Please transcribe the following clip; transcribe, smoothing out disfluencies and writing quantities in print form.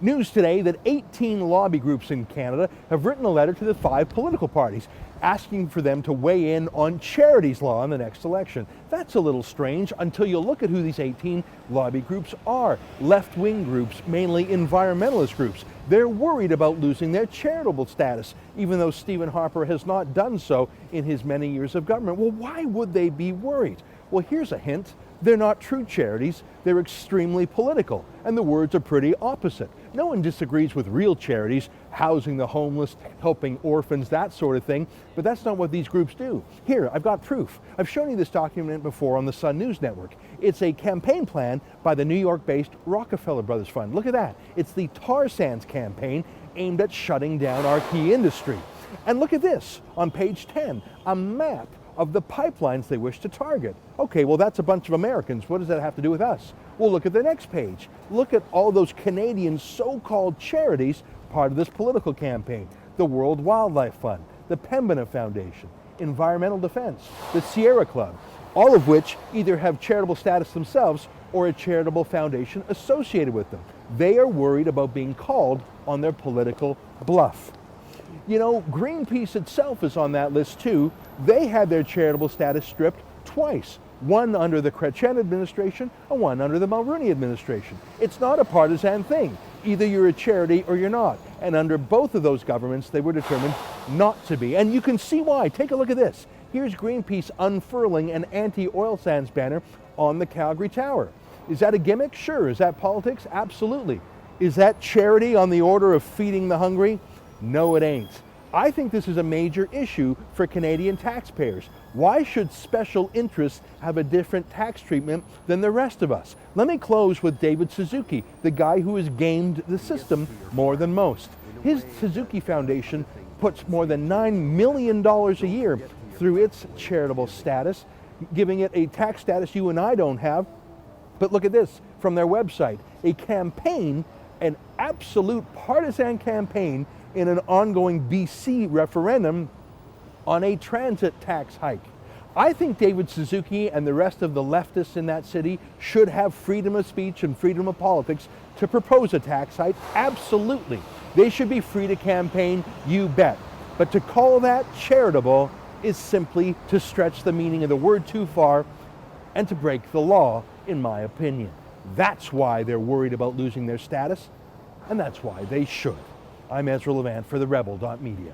News today that 18 lobby groups in Canada have written a letter to the 5 political parties asking for them to weigh in on charities law in the next election. That's a little strange until you look at who these 18 lobby groups are. Left-wing groups, mainly environmentalist groups. They're worried about losing their charitable status, even though Stephen Harper has not done so in his many years of government. Well, why would they be worried? Well, here's a hint. They're not true charities, they're extremely political, and the words are pretty opposite. No one disagrees with real charities, housing the homeless, helping orphans, that sort of thing, but that's not what these groups do. Here, I've got proof. I've shown you this document before on the Sun News Network. It's a campaign plan by the New York-based Rockefeller Brothers Fund. Look at that. It's the tar sands campaign aimed at shutting down our key industry. And look at this, on page 10, a map of the pipelines they wish to target. Okay, well that's a bunch of Americans. What does that have to do with us? Well, look at the next page. Look at all those Canadian so-called charities part of this political campaign. The World Wildlife Fund, the Pembina Foundation, Environmental Defense, the Sierra Club, all of which either have charitable status themselves or a charitable foundation associated with them. They are worried about being called on their political bluff. You know, Greenpeace itself is on that list too. They had their charitable status stripped twice, one under the Chrétien administration and one under the Mulroney administration. It's not a partisan thing. Either you're a charity or you're not. And under both of those governments, they were determined not to be. And you can see why. Take a look at this. Here's Greenpeace unfurling an anti-oil sands banner on the Calgary Tower. Is that a gimmick? Sure. Is that politics? Absolutely. Is that charity on the order of feeding the hungry? No, it ain't. I think this is a major issue for Canadian taxpayers. Why should special interests have a different tax treatment than the rest of us? Let me close with David Suzuki, the guy who has gamed the system more than most. His Suzuki Foundation puts more than $9 million a year through its charitable status, giving it a tax status you and I don't have. But look at this from their website, a campaign, an absolute partisan campaign in an ongoing BC referendum on a transit tax hike. I think David Suzuki and the rest of the leftists in that city should have freedom of speech and freedom of politics to propose a tax hike. Absolutely. They should be free to campaign, you bet. But to call that charitable is simply to stretch the meaning of the word too far and to break the law, in my opinion. That's why they're worried about losing their status, and that's why they should. I'm Ezra Levant for TheRebel.media.